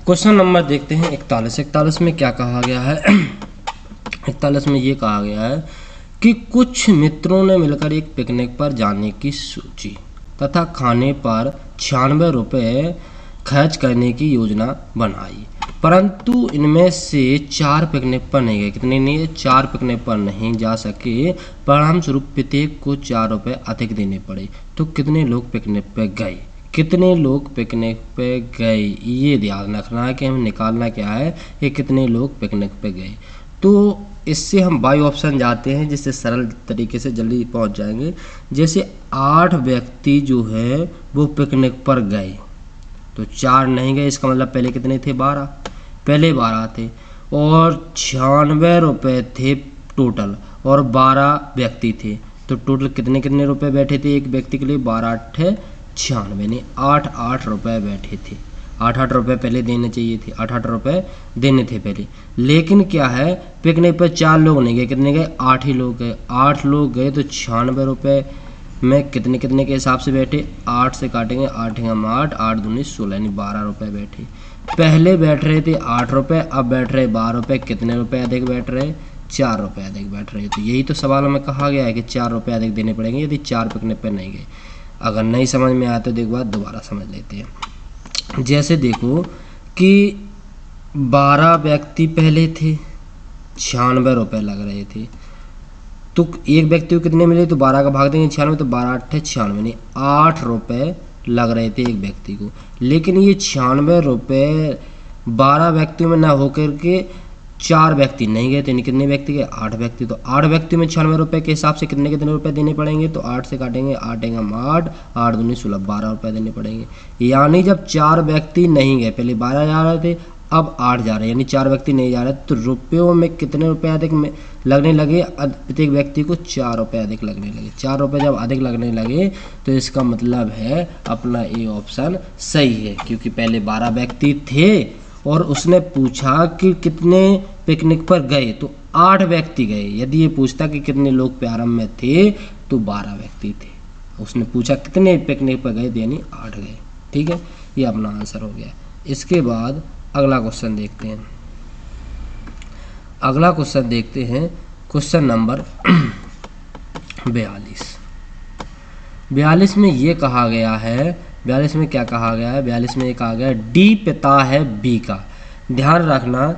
Question number देखते हैं 41। 41 में क्या कहा गया है? 41 में ये कहा गया है कि कुछ मित्रों ने मिलकर एक पिकनिक पर जाने की सोची तथा खाने पर 96 रुपये खर्च करने की योजना बनाई, परंतु इनमें से 4 पिकनिक पर नहीं गए। कितने नहीं? 4 पिकनिक पर नहीं जा सके। परिणाम स्वरूप प्रत्येक को 4 रुपये अधिक देने पड़े। तो कितने लोग पिकनिक पर गए? कितने लोग पिकनिक पे गए, ये ध्यान रखना है कि हमें निकालना क्या है कि कितने लोग पिकनिक पे गए। तो इससे हम बाई ऑप्शन जाते हैं, जिससे सरल तरीके से जल्दी पहुंच जाएंगे। जैसे 8 व्यक्ति जो है वो पिकनिक पर गए, तो 4 नहीं गए, इसका मतलब पहले कितने थे? 12। पहले 12 थे और 96 रुपये थे टोटल, और 12 व्यक्ति थे, तो टोटल कितने कितने रुपए बैठे थे एक व्यक्ति के लिए? 12 8 96 नहीं, 8 रुपये बैठे थे। 8 रुपये पहले देने चाहिए थे, 8 रुपये देने थे पहले। लेकिन क्या है, पिकनिक पर 4 लोग नहीं गए, कितने गए? 8 ही लोग गए। 8 लोग गए तो 96 रुपये में कितने कितने के हिसाब से बैठे? 8 से काटेंगे, 8 हम 8, 8 दूनी 16, यानी 12 रुपये बैठे। पहले बैठ रहे थे 8 रुपये, अब बैठ रहे 12 रुपये। कितने रुपये अधिक बैठ रहे? 4 रुपये अधिक बैठ रहे। तो यही तो सवाल में कहा गया है कि 4 रुपये अधिक देने पड़ेंगे यदि 4 पिकनिक पर नहीं गए। अगर नहीं समझ में आया तो एक बार दोबारा समझ लेते हैं। जैसे देखो कि 12 व्यक्ति पहले थे, 96 रुपये लग रहे थे, तो एक व्यक्ति को कितने मिले? तो 12 का भाग देंगे 96, तो 12 8 96, नहीं 8 रुपये लग रहे थे एक व्यक्ति को। लेकिन ये 96 रुपये 12 व्यक्तियों में ना होकर के 4 व्यक्ति नहीं गए, तो कितने व्यक्ति गए? 8 व्यक्ति। तो 8 व्यक्ति में 96 रुपये के हिसाब से कितने कितने रुपए देने पड़ेंगे? तो 8 से काटेंगे, 8 हम 8, 8 दूनी 16, 12 रुपये देने पड़ेंगे। यानी जब 4 व्यक्ति नहीं गए, पहले 12 जा रहे थे, अब 8 जा रहे हैं, यानी 4 व्यक्ति नहीं जा रहे, तो रुपयों में कितने रुपए अधिक में लगने लगे? प्रत्येक व्यक्ति को 4 रुपये अधिक लगने लगे। 4 रुपये जब अधिक लगने लगे तो इसका मतलब है अपना ए ऑप्शन सही है, क्योंकि पहले 12 व्यक्ति थे और उसने पूछा कि कितने पिकनिक पर गए, तो 8 व्यक्ति गए। यदि ये पूछता कि कितने लोग प्रारंभ में थे, तो 12 व्यक्ति थे। उसने पूछा कितने पिकनिक पर गए, यानी 8 गए। ठीक है, ये अपना आंसर हो गया। इसके बाद अगला क्वेश्चन देखते हैं। अगला क्वेश्चन देखते हैं, क्वेश्चन नंबर 42। 42 में ये कहा गया है, 42 में क्या कहा गया है? 42 में ये कहा गया है डी पिता है बी का। ध्यान रखना,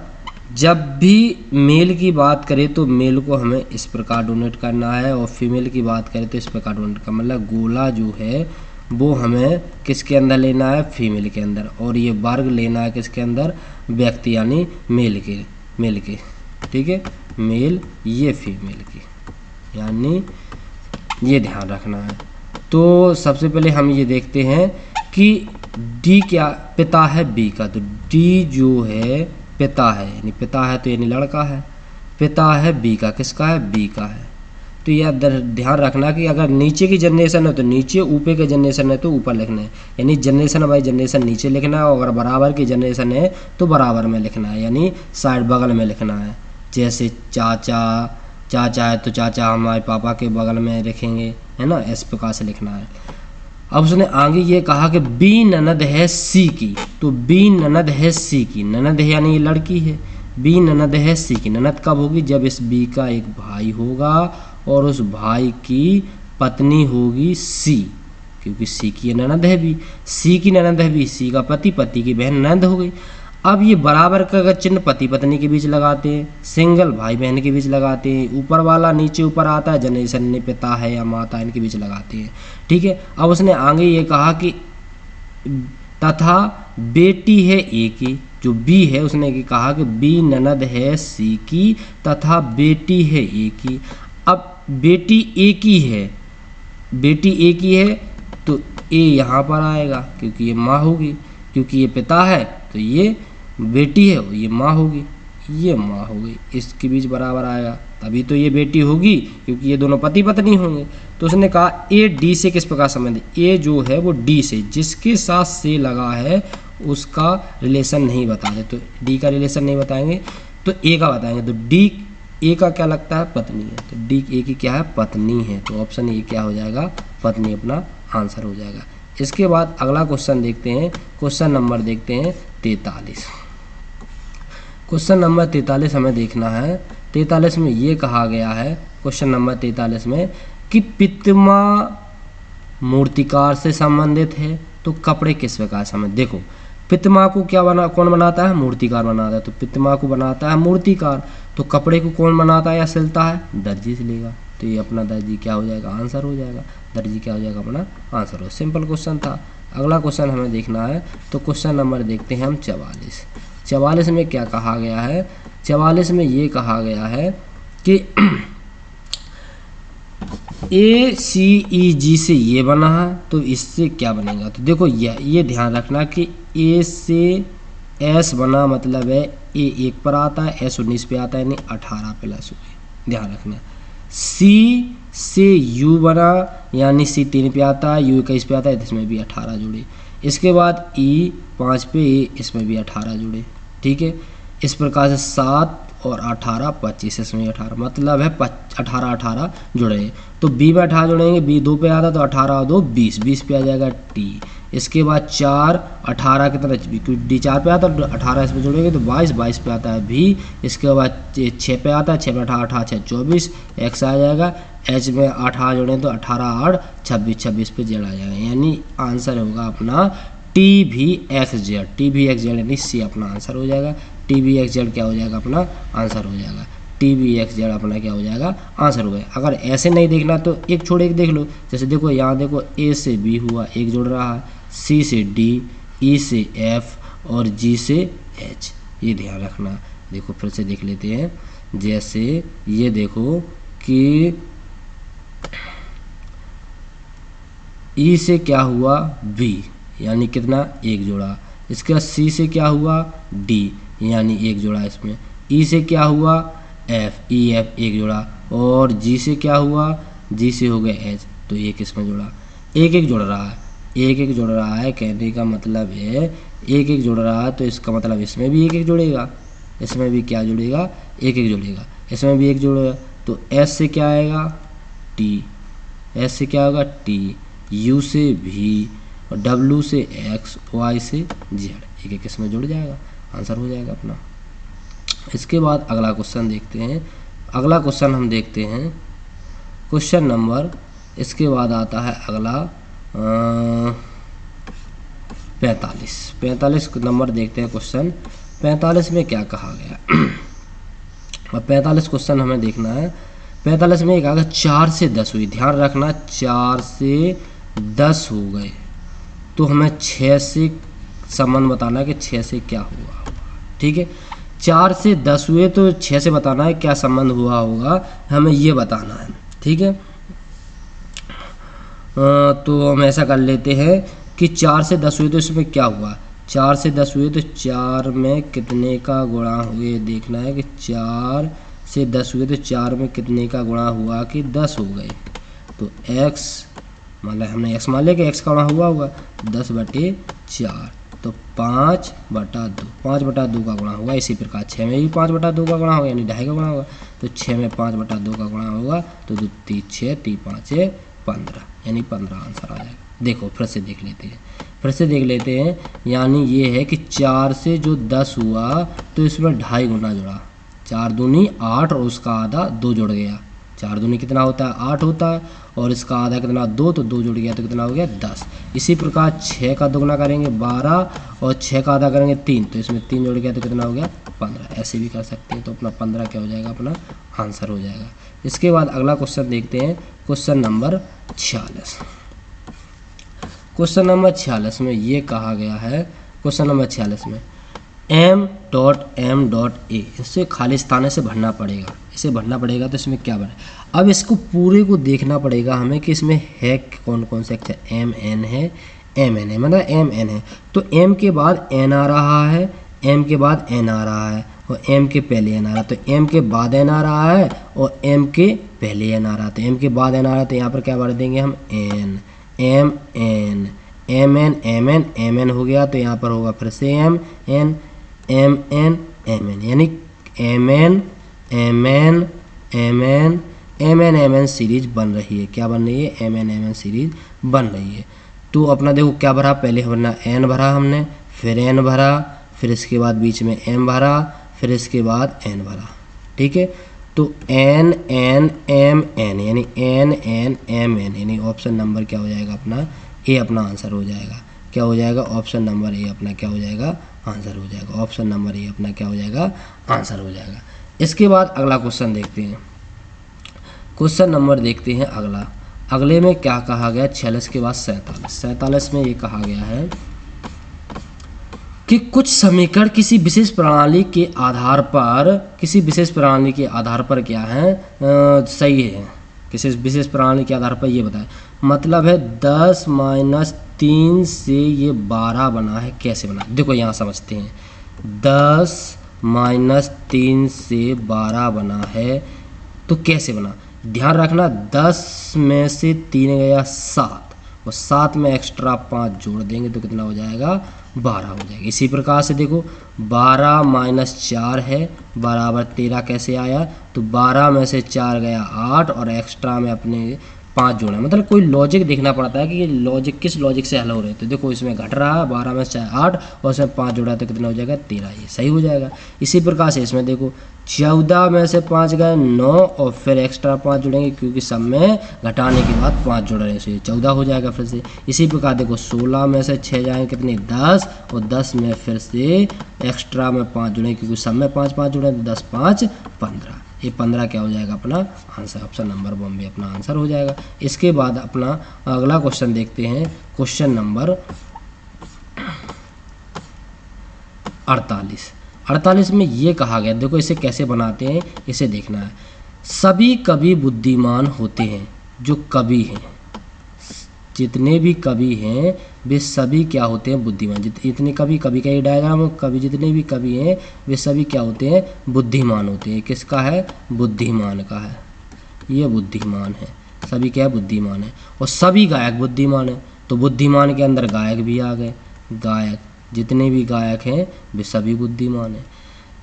जब भी मेल की बात करें तो मेल को हमें इस प्रकार डोनेट करना है, और फीमेल की बात करें तो इस प्रकार डोनेट करना। मतलब गोला जो है वो हमें किसके अंदर लेना है? फीमेल के अंदर। और ये वर्ग लेना है किसके अंदर? व्यक्ति यानी मेल के। ठीक है, मेल, ये फीमेल की, यानी ये ध्यान रखना है। तो सबसे पहले हम ये देखते हैं कि डी क्या पिता है बी का, तो डी जो है पिता है, यानी पिता है तो यानी लड़का है। पिता है बी का, किसका है? बी का है। तो यह ध्यान रखना कि अगर नीचे की जनरेशन है तो नीचे, ऊपर की जनरेशन है तो ऊपर लिखना है, यानी जनरेशन बाई जनरेशन नीचे लिखना है, और अगर बराबर की जनरेशन है तो बराबर में लिखना है, यानी साइड बगल में लिखना है। जैसे चाचा है तो चाचा हमारे पापा के बगल में लिखेंगे, है ना, इस प्रकार से लिखना है। अब उसने आगे ये कहा कि बी ननद है सी की, तो बी ननद है सी की, ननद है यानी ये लड़की है, बी ननद है सी की। ननद कब होगी? जब इस बी का एक भाई होगा और उस भाई की पत्नी होगी सी, क्योंकि सी की ननद है बी, सी की ननद है बी, सी का पति, पति की बहन ननद हो गई। अब ये बराबर का अगर चिन्ह पति पत्नी के बीच लगाते हैं, सिंगल भाई बहन के बीच लगाते हैं, ऊपर वाला नीचे ऊपर आता है, जनरेशन में पिता है या माता इनके बीच लगाते हैं। ठीक है, अब उसने आगे ये कहा कि तथा बेटी है ए की, जो बी है उसने कहा कि बी ननद है सी की तथा बेटी है ए की। अब बेटी ए की है, बेटी ए की है तो ए यहाँ पर आएगा, क्योंकि ये माँ होगी, क्योंकि ये पिता है तो ये बेटी है, ये माँ होगी, ये माँ हो गई, इसके बीच बराबर आएगा, तभी तो ये बेटी होगी, क्योंकि ये दोनों पति पत्नी होंगे। तो उसने कहा ए डी से किस प्रकार संबंधित, ए जो है वो डी से, जिसके साथ से लगा है उसका रिलेशन नहीं बताते, तो डी का रिलेशन नहीं बताएंगे तो ए का बताएंगे। तो डी ए का क्या लगता है? पत्नी है, तो डी ए की क्या है? पत्नी है। तो ऑप्शन ए क्या हो जाएगा? पत्नी अपना आंसर हो जाएगा। इसके बाद अगला क्वेश्चन देखते हैं, क्वेश्चन नंबर देखते हैं 43। क्वेश्चन नंबर 43 हमें देखना है। 43 में ये कहा गया है, क्वेश्चन नंबर 43 में, कि पितमा मूर्तिकार से संबंधित है तो कपड़े किस प्रकार से हमें, देखो पितमा को कौन बनाता है, मूर्तिकार बनाता है, तो पितमा को बनाता है मूर्तिकार, तो कपड़े को कौन बनाता है या सिलता है, दर्जी सिलेगा, तो ये अपना दर्जी क्या हो जाएगा, आंसर हो जाएगा, दर्जी क्या हो जाएगा, अपना आंसर हो। सिंपल क्वेश्चन था। अगला क्वेश्चन हमें देखना है, तो क्वेश्चन नंबर देखते हैं हम 44। 44 में क्या कहा गया है, 44 में ये कहा गया है कि ACEG से ये बना है तो इससे क्या बनेगा, तो देखो ये ध्यान रखना कि A से S बना मतलब है A 1 पर आता है, S 19 पे आता है, यानी 18 प्लस हुए, ध्यान रखना। C से U बना यानी C 3 पे आता है, U 21 पे आता है, इसमें भी 18 जुड़े। इसके बाद E 5 पे इसमें भी 18 जुड़े, ठीक है। इस प्रकार से 7 और 18 25, इसमें 18 मतलब है 18 18 जुड़े। तो B में 18 जुड़ेंगे, B 2 पे आता तो 18 और 2 20, 20 पे आ जाएगा T। इसके बाद 4 18 की तरह D 4 पे आता है, 18 इसमें जुड़ेंगे तो 22, 22 पे आता है V। इसके बाद 6 पे आता है, 6 में 18 6 24, X आ जाएगा। H में 18 जुड़े तो 18 8 26, 26 पे Z आ जाएगा, यानी आंसर होगा अपना TVXZ। TVXZ यानी C अपना आंसर हो जाएगा। TVXZ क्या हो जाएगा, अपना आंसर हो जाएगा। TVXZ अपना क्या हो जाएगा, आंसर हो गया। अगर ऐसे नहीं देखना तो एक छोड़ एक देख लो, जैसे देखो यहाँ देखो A से B हुआ, एक जुड़ रहा है, C से D, E से F और G से H, ये ध्यान रखना। देखो फिर से देख लेते हैं, जैसे ये देखो कि E से क्या हुआ B, यानी कितना, एक जोड़ा। इसके बाद C से क्या हुआ D, यानी एक जोड़ा इसमें। E से क्या हुआ F, EF एक जोड़ा। और G से क्या हुआ, G से हो गया H, तो एक इसमें जोड़ा। एक एक जुड़ रहा है, एक एक जुड़ रहा है, कहने का मतलब है एक एक जुड़ रहा है, तो इसका मतलब इसमें भी एक एक जुड़ेगा, इसमें भी क्या जुड़ेगा, एक एक जुड़ेगा, इसमें भी एक जुड़ेगा। तो S से क्या आएगा T, S से क्या होगा T, U से V और W से X, Y से Z, एक एक इसमें जुड़ जाएगा, आंसर हो जाएगा अपना। इसके बाद अगला क्वेश्चन देखते हैं। अगला क्वेश्चन हम देखते हैं क्वेश्चन नंबर, इसके बाद आता है अगला 45। 45 नंबर देखते हैं क्वेश्चन। 45 में क्या कहा गया और 45 क्वेश्चन हमें देखना है। 45 में एक अगर 4 से 10 हुई, ध्यान रखना 4 से 10 हो गए तो हमें 6 से संबंध बताना है कि 6 से क्या हुआ, ठीक है। 4 से 10 हुए तो 6 से बताना है क्या संबंध हुआ होगा, हमें ये बताना है, ठीक है। तो हम ऐसा कर लेते हैं कि 4 से 10 हुए तो इसमें क्या हुआ, 4 से 10 हुए तो 4 में कितने का गुणा हुए देखना है कि 4 से 10 हुए तो 4 में कितने का गुणा हुआ कि 10 हो गए। तो x मान लिया हमने, x मान लिया कि x का गुणा हुआ होगा 10/4, तो 5/2, 5/2 का गुणा होगा। इसी प्रकार 6 में भी 5/2 का गुणा होगा, यानी 2.5 का गुणा होगा। तो 6 में 5/2 का गुणा होगा तो 2 3 6 3 5 15, यानी 15 आंसर आ जाएगा। देखो फिर से देख लेते हैं, फिर से देख लेते हैं, यानी ये है कि 4 से जो 10 हुआ तो इसमें 2.5 गुना जुड़ा, 4 दूनी 8 और उसका आधा 2 जुड़ गया। 4 दूनी कितना होता है 8 होता है, और इसका आधा कितना 2, तो 2 जुड़ गया तो कितना हो गया 10। इसी प्रकार 6 का दोगुना करेंगे 12 और 6 का आधा करेंगे 3, तो इसमें 3 जुड़ गया तो कितना हो गया 15। ऐसे भी कर सकते हैं, तो अपना 15 क्या हो जाएगा, अपना आंसर हो जाएगा। इसके बाद अगला क्वेश्चन देखते हैं, क्वेश्चन नंबर 46। क्वेश्चन नंबर 46 में ये कहा गया है, क्वेश्चन नंबर 46 में M.M.A, इससे खाली स्थान से भरना पड़ेगा, इसे भरना पड़ेगा। तो इसमें क्या बने, अब इसको पूरे को देखना पड़ेगा हमें कि इसमें है कौन कौन से अक्षर, MN है, MN है, मतलब MN है, तो M के बाद N आ रहा है, M के बाद N आ रहा है और M के पहले N आ रहा है, तो M के बाद N आ रहा है और M के पहले N आ रहा है। तो M के बाद N आ रहा है तो यहाँ पर क्या भर देंगे हम N, MN, MN, MN, MN हो गया, तो यहाँ पर होगा फिर से MN, MN, MN, यानी MN, MN, MN, MN, MN series बन रही है। क्या बन रही है, MN, MN सीरीज बन रही है। तो अपना देखो क्या भरा, पहले हमने n भरा, हमने फिर n भरा, फिर इसके बाद बीच में m भरा, फिर इसके बाद n भरा। ठीक है, तो n n m n यानी n n m n यानी ऑप्शन नंबर क्या हो जाएगा अपना ए अपना आंसर हो जाएगा। क्या हो जाएगा, ऑप्शन नंबर ए अपना क्या हो जाएगा, आंसर हो जाएगा। ऑप्शन नंबर ए अपना क्या हो जाएगा, आंसर हो जाएगा। इसके बाद अगला क्वेश्चन देखते हैं। क्वेश्चन नंबर देखते हैं अगला। अगले में क्या कहा गया, 46 के बाद 47 में ये कहा गया है कि कुछ समीकरण किसी विशेष प्रणाली के आधार पर क्या है, सही है। किसी विशेष प्रणाली के आधार पर ये बताएं। मतलब है 10 - 3 से ये 12 बना है, कैसे बना। देखो यहाँ समझते हैं, 10 - 3 से 12 बना है तो कैसे बना। ध्यान रखना 10 में से 3 गया 7 और 7 में एक्स्ट्रा 5 जोड़ देंगे तो कितना हो जाएगा, 12 हो जाएगा। इसी प्रकार से देखो 12 - 4 है बराबर 13 कैसे आया, तो 12 में से 4 गया 8 और एक्स्ट्रा में अपने 5 जोड़ा। मतलब कोई लॉजिक देखना पड़ता है कि ये लॉजिक किस लॉजिक से हल हो रहे हैं। तो देखो इसमें घट रहा है, 12 में से 8 और इसमें 5 जोड़ा तो कितना हो जाएगा, 13, ये सही हो जाएगा। इसी प्रकार से इसमें देखो 14 में से 5 गए 9 और फिर एक्स्ट्रा 5 जुड़ेंगे क्योंकि सब में घटाने के बाद 5 जुड़ रहे हैं, तो ये 14 हो जाएगा फिर से। इसी प्रकार देखो 16 में से 6 जाएंगे कितने, 10 और 10 में फिर से एक्स्ट्रा में 5 जुड़ेंगे क्योंकि सब में 5 जुड़े तो 10 - 5 = 15। ये 15 क्या हो जाएगा अपना आंसर, ऑप्शन नंबर बॉम्बे अपना आंसर हो जाएगा। इसके बाद अपना अगला क्वेश्चन देखते हैं, क्वेश्चन नंबर 48 में ये कहा गया, देखो इसे कैसे बनाते हैं इसे देखना है। सभी कवि बुद्धिमान होते हैं जो कवि हैं, जितने भी कवि हैं वे सभी क्या होते हैं, बुद्धिमान। जितने कवि का ये डायग्राम हो, कवि जितने भी कवि हैं वे सभी क्या होते हैं, बुद्धिमान होते हैं। किसका है, बुद्धिमान का है, ये बुद्धिमान है, सभी क्या है, बुद्धिमान है। और सभी गायक बुद्धिमान है, तो बुद्धिमान के अंदर गायक भी आ गए, गायक जितने भी गायक हैं वे सभी बुद्धिमान हैं।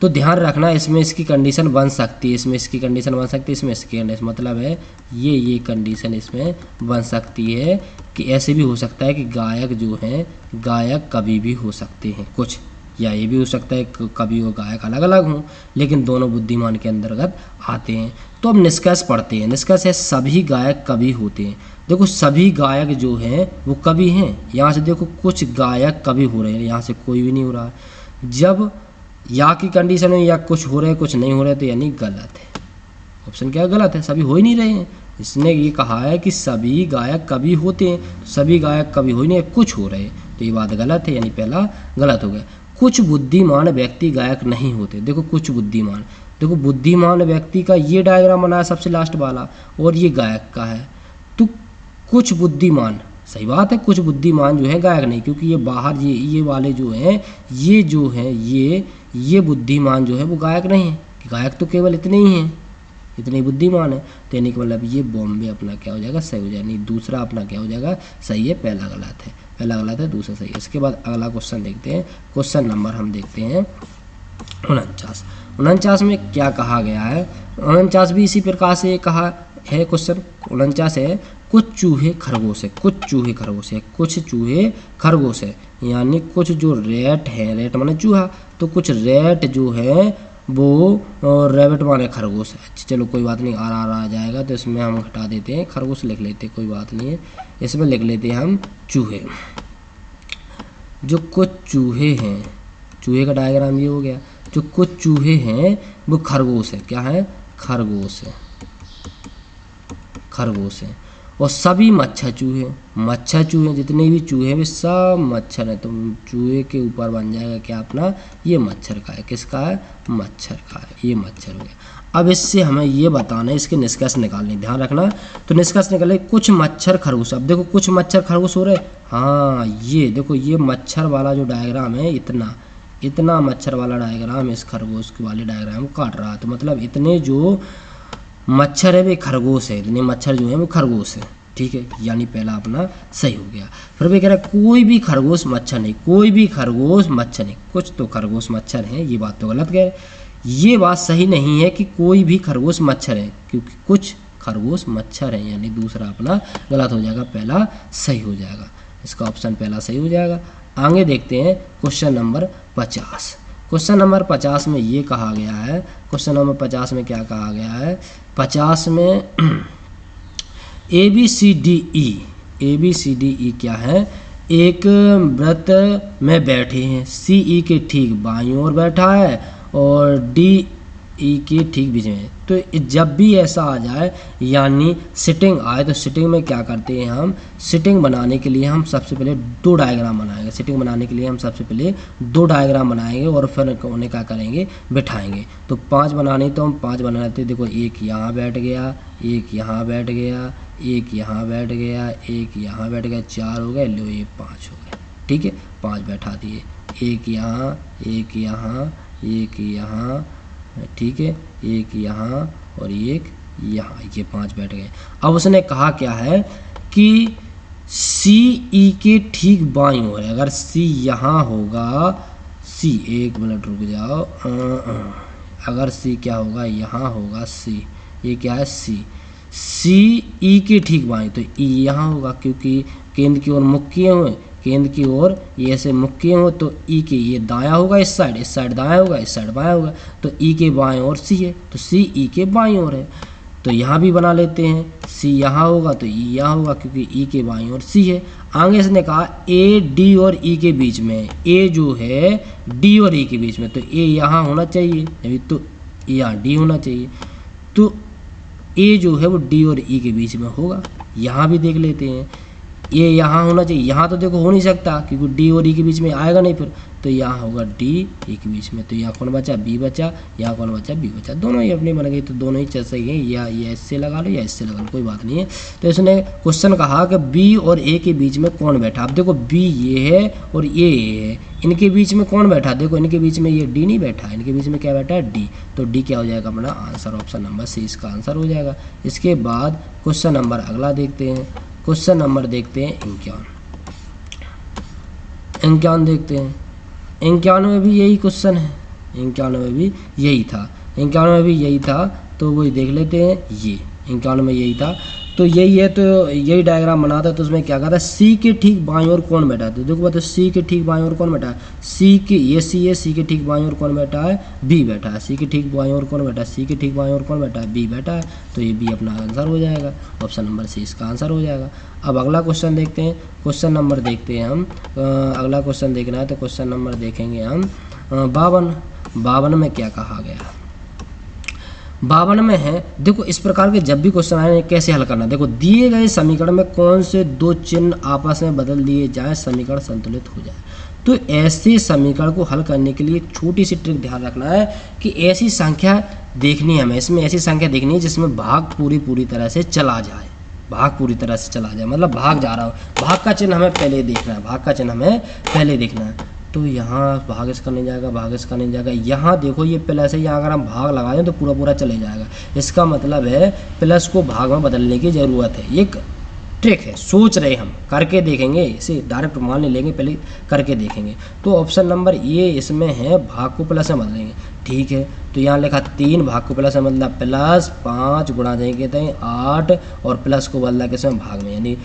तो ध्यान रखना इसमें इसकी कंडीशन बन सकती है, इसमें इसकी कंडीशन बन सकती है, इसमें इसकी कंडीशन, मतलब है ये कंडीशन इसमें बन सकती है कि ऐसे भी हो सकता है कि गायक जो हैं गायक कवि भी हो सकते हैं कुछ, या ये भी हो सकता है कवि और गायक अलग अलग हों लेकिन दोनों बुद्धिमान के अंतर्गत आते हैं। तो अब निष्कर्ष पढ़ते हैं। निष्कर्ष है सभी गायक कवि होते हैं। देखो सभी गायक जो हैं वो कवि हैं। यहाँ से देखो कुछ गायक कवि हो रहे हैं, यहाँ से कोई भी नहीं हो रहा है। जब या की कंडीशन में या कुछ हो रहे हैं कुछ नहीं हो रहे तो यानी गलत है। ऑप्शन क्या गलत है, सभी हो ही नहीं रहे हैं। इसने ये कहा है कि सभी गायक कवि होते हैं, सभी गायक कवि हो ही नहीं, कुछ हो रहे हैं, तो ये बात गलत है, यानी पहला गलत हो गया। कुछ बुद्धिमान व्यक्ति गायक नहीं होते। देखो कुछ बुद्धिमान, देखो बुद्धिमान व्यक्ति का ये डायग्राम बनाया सबसे लास्ट वाला और ये गायक का है, तो कुछ बुद्धिमान, सही बात है, कुछ बुद्धिमान जो है गायक नहीं, क्योंकि ये बाहर ये वाले जो हैं ये जो हैं ये बुद्धिमान जो है वो गायक नहीं है। गायक तो केवल इतने ही हैं, इतने ही बुद्धिमान है। तो यानी कि मतलब ये बॉम्बे अपना क्या हो जाएगा, सही हो जाएगा। नहीं दूसरा अपना क्या हो जाएगा, सही है, पहला गलत है, पहला गलत है, दूसरा सही है। इसके बाद अगला क्वेश्चन देखते हैं। क्वेश्चन नंबर हम देखते हैं 49 में क्या कहा गया है। 49 भी इसी प्रकार से कहा है क्वेश्चन। 49 है कुछ चूहे खरगोश है, कुछ चूहे खरगोश है, कुछ चूहे खरगोश है, यानी कुछ जो रेट है, रेट माने चूहा, तो कुछ रेट जो है वो रेबिट माने खरगोश है। चलो कोई बात नहीं, आर आ जाएगा तो इसमें हम हटा देते हैं, खरगोश लिख लेते हैं, कोई बात नहीं है, इसमें लिख लेते हैं हम चूहे। जो कुछ चूहे हैं, चूहे का डायग्राम ये हो गया, जो कुछ चूहे हैं वो खरगोश है, क्या है, खरगोश है, खरगोश है। और सभी मच्छर चूहे जितने भी चूहे हैं वे सब मच्छर हैं, तो चूहे के ऊपर बन जाएगा क्या अपना, ये मच्छर का है, किसका है, मच्छर का है, ये मच्छर हो गया। अब इससे हमें ये बताना है, इसके निष्कर्ष निकालने, ध्यान रखना। तो निष्कर्ष निकाले कुछ मच्छर खरगोश। अब देखो कुछ मच्छर खरगोश हो रहे, हाँ ये देखो ये मच्छर वाला जो डायग्राम है, इतना मच्छर वाला डायग्राम इस खरगोश वाले डायग्राम को काट रहा है, तो मतलब इतने जो मच्छर है वे खरगोश है, इतने मच्छर जो है वो खरगोश है, ठीक है, यानी पहला अपना सही हो गया। फिर वे कह रहा है कोई भी खरगोश मच्छर नहीं, कोई भी खरगोश मच्छर नहीं, कुछ तो खरगोश मच्छर हैं, ये बात तो गलत कह रहे। ये बात सही नहीं है कि कोई भी खरगोश मच्छर है, क्योंकि कुछ खरगोश मच्छर है, यानी दूसरा अपना गलत हो जाएगा, पहला सही हो जाएगा। इसका ऑप्शन पहला सही हो जाएगा। आगे देखते हैं क्वेश्चन नंबर 50। क्वेश्चन नंबर 50 में ये कहा गया है, क्वेश्चन नंबर 50 में क्या कहा गया है, 50 में ABCDE क्या है, एक व्रत में बैठे हैं, CE के ठीक बाईं ओर बैठा है और DE के ठीक बीच में। तो जब भी ऐसा आ जाए यानी सिटिंग आए तो सिटिंग में क्या करते हैं हम, सिटिंग बनाने के लिए हम सबसे पहले 2 डायग्राम बनाएंगे। सिटिंग बनाने के लिए हम सबसे पहले 2 डायग्राम बनाएंगे और फिर उन्हें क्या करेंगे, बिठाएंगे। तो 5 बनानी तो हम 5 बना लेते हैं। देखो एक यहाँ बैठ गया, एक यहाँ बैठ गया, एक यहाँ बैठ गया, एक यहाँ बैठ गया, 4 हो गए, लो ये 5 हो गए। ठीक है, 5 बैठा दिए, एक यहाँ, एक यहाँ, एक यहाँ, ठीक है, एक यहाँ और एक यहाँ, ये 5 बैठ गए। अब उसने कहा क्या है कि CE के ठीक बाईं ओर है, अगर C यहाँ होगा, C, एक मिनट रुक जाओ, अगर C क्या होगा, यहाँ होगा C, ये क्या है CE के ठीक बाईं, तो E यहाँ होगा क्योंकि केंद्र की ओर मुख किए हुए, केंद्र की ओर ये ऐसे मुख किए हो तो E के ये दायां होगा, इस साइड दायां होगा, इस साइड बायां होगा, तो E के बाएं ओर C है, तो C E के बाईं ओर है। तो यहाँ भी बना लेते हैं, C यहाँ होगा तो E यहाँ होगा क्योंकि E के बाईं ओर C है। आगे इसने कहा A D और E के बीच में, A जो है D और E के बीच में, तो A यहाँ होना चाहिए, अभी तो यहाँ D होना चाहिए, तो A जो है वो D और E के बीच में होगा। यहाँ भी देख लेते हैं, ये यहाँ होना चाहिए, यहाँ तो देखो हो नहीं सकता क्योंकि D और E के बीच में आएगा नहीं फिर, तो यहाँ होगा D E के बीच में, तो यहाँ कौन बचा, B बचा, यहाँ कौन बचा, B बचा, दोनों ही अपनी बन गई, तो दोनों ही चल सही है, या ये इससे लगा लो या इससे लगा लो, कोई बात नहीं है। तो इसने क्वेश्चन कहा कि B और A के बीच में कौन बैठा। अब देखो B ये है और ये है, इनके बीच में कौन बैठा, देखो इनके बीच में ये D नहीं बैठा, इनके बीच में क्या बैठा है, D, तो D क्या हो जाएगा अपना आंसर, ऑप्शन नंबर C इसका आंसर हो जाएगा। इसके बाद क्वेश्चन नंबर अगला देखते हैं, क्वेश्चन नंबर देखते हैं 51 देखते हैं। 51 में भी यही क्वेश्चन है, 51 में भी यही था, 51 में भी यही था, तो वही देख लेते हैं। ये 51 में यही था, तो यही है, तो यही डायग्राम बना था। तो उसमें क्या कहा था, C के ठीक बाईं ओर कौन बैठा है, तो देखो बताओ C के ठीक बाईं ओर कौन बैठा है, C के, ये C है, C के ठीक बाईं ओर कौन बैठा है, B बैठा है। C के ठीक बाईं ओर कौन बैठा है, C के ठीक बाईं ओर कौन बैठा है, B बैठा है, तो ये B अपना आंसर हो जाएगा, ऑप्शन नंबर C इसका आंसर हो जाएगा। अब अगला क्वेश्चन देखते हैं, क्वेश्चन नंबर देखते हैं हम, अगला क्वेश्चन देखना है तो क्वेश्चन नंबर देखेंगे हम 52 में क्या कहा गया, 52 में है। देखो इस प्रकार के जब भी क्वेश्चन आए कैसे हल करना, देखो दिए गए समीकरण में कौन से 2 चिन्ह आपस में बदल दिए जाएं समीकरण संतुलित हो जाए। तो ऐसे समीकरण को हल करने के लिए छोटी सी ट्रिक ध्यान रखना है कि ऐसी संख्या देखनी है हमें, इसमें ऐसी संख्या देखनी है जिसमें भाग पूरी तरह से चला जाए, भाग पूरी तरह से चला जाए, मतलब भाग जा रहा हो, भाग का चिन्ह हमें पहले देखना है, भाग का चिन्ह हमें पहले देखना है। तो यहाँ भाग इसका नहीं जाएगा, भाग इसका नहीं जाएगा, यहाँ देखो ये प्लस है, यहाँ अगर हम भाग लगा दें तो पूरा चले जाएगा। इसका मतलब है प्लस को भाग में बदलने की ज़रूरत है, एक ट्रिक है, सोच रहे हम, करके देखेंगे, इसे डायरेक्ट मान नहीं लेंगे, पहले करके देखेंगे। तो ऑप्शन नंबर ए इसमें है, भाग को प्लस में बदलेंगे, ठीक है। तो यहाँ लिखा 3, भाग को प्लस में बदला प्लस 5 गुणा देंगे तो 8 और प्लस को बदला किसमें, भाग में, यानी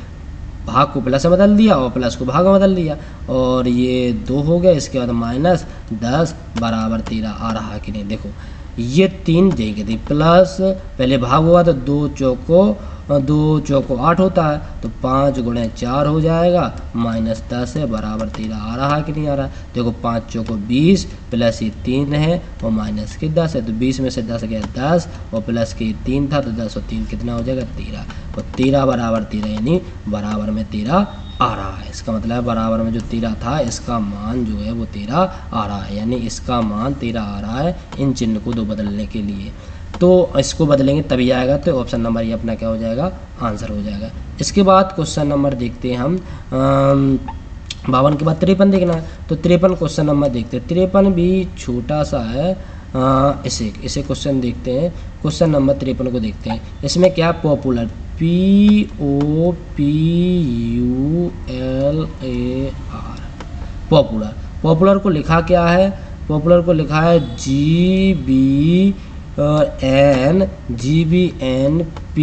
भाग को प्लस में बदल दिया और प्लस को भाग में बदल दिया, और ये 2 हो गया। इसके बाद -10 बराबर 13 आ रहा है कि नहीं, देखो ये 3 देंगे थे, प्लस पहले भाग हुआ तो 2 चौको 8 होता है, तो 5 गुणे 4 हो जाएगा, -10 है बराबर 13 आ रहा है कि नहीं आ रहा है। देखो 5 चौको 20 प्लस ये 3 है और माइनस के 10 है, तो 20 में से 10 गया 10 और प्लस के 3 था, तो 10 और 3 कितना हो जाएगा, 13, और 13 बराबर 13 यानी बराबर में 13 आ रहा है। इसका मतलब है बराबर में जो 13 था इसका मान जो है वो 13 आ रहा है, यानी इसका मान 13 आ रहा है इन चिन्ह को 2 बदलने के लिए। तो इसको बदलेंगे तभी आएगा, तो ऑप्शन नंबर ये अपना क्या हो जाएगा, आंसर हो जाएगा। इसके बाद क्वेश्चन नंबर देखते हैं हम 52 के बाद 53 देखना है, तो 53 क्वेश्चन नंबर देखते हैं। 53 भी छोटा सा है, इसे क्वेश्चन देखते हैं, क्वेश्चन नंबर 53 को देखते हैं। इसमें क्या पॉपुलर, POPULAR, पॉपुलर को लिखा क्या है, पॉपुलर को लिखा है GBN P